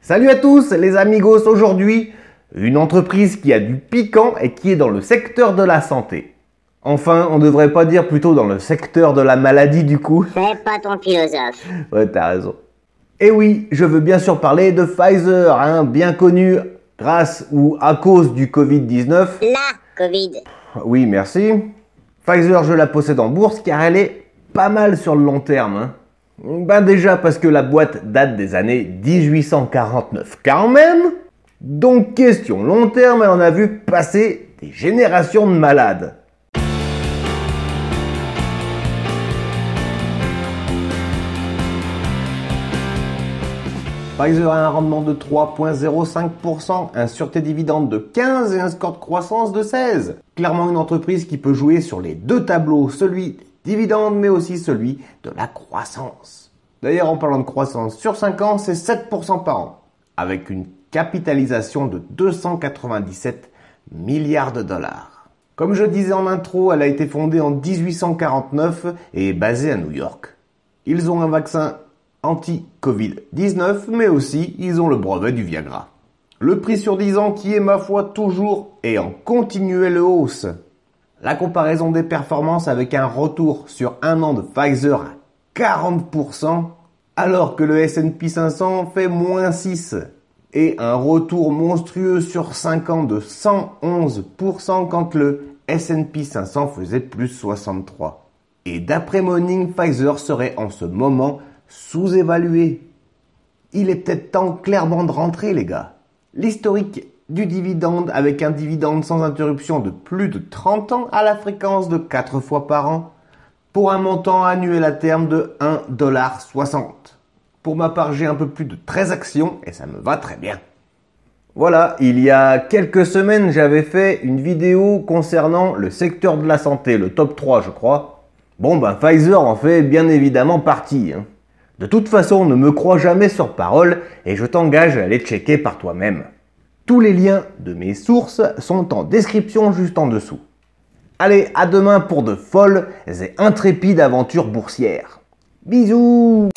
Salut à tous les amigos, aujourd'hui, une entreprise qui a du piquant et qui est dans le secteur de la santé. Enfin, on devrait pas dire plutôt dans le secteur de la maladie du coup. Fais pas ton philosophe. Ouais, t'as raison. Et oui, je veux bien sûr parler de Pfizer, bien connu grâce ou à cause du Covid-19. La Covid. Oui, merci. Pfizer, je la possède en bourse car elle est pas mal sur le long terme. Déjà parce que la boîte date des années 1849 quand même. Donc question long terme, elle en a vu passer des générations de malades. Pfizer a un rendement de 3,05%, un sûreté dividende de 15 et un score de croissance de 16. Clairement une entreprise qui peut jouer sur les deux tableaux, celui des dividendes mais aussi celui de la croissance. D'ailleurs en parlant de croissance, sur 5 ans c'est 7% par an, avec une capitalisation de 297 milliards de dollars. Comme je disais en intro, elle a été fondée en 1849 et est basée à New York. Ils ont un vaccin anti-Covid-19, mais aussi ils ont le brevet du Viagra. Le prix sur 10 ans qui est ma foi toujours et en continuelle hausse. La comparaison des performances avec un retour sur un an de Pfizer à 40%, alors que le S&P 500 fait moins 6, et un retour monstrueux sur 5 ans de 111% quand le S&P 500 faisait plus 63. Et d'après Morning, Pfizer serait en ce moment sous-évalué. Il est peut-être temps clairement de rentrer les gars. L'historique du dividende avec un dividende sans interruption de plus de 30 ans à la fréquence de 4 fois par an pour un montant annuel à terme de 1,60$. Pour ma part, j'ai un peu plus de 13 actions et ça me va très bien. Voilà, il y a quelques semaines, j'avais fait une vidéo concernant le secteur de la santé, le top 3 je crois. Pfizer en fait bien évidemment partie. De toute façon, ne me crois jamais sur parole et je t'engage à aller checker par toi-même. Tous les liens de mes sources sont en description juste en dessous. Allez, à demain pour de folles et intrépides aventures boursières. Bisous!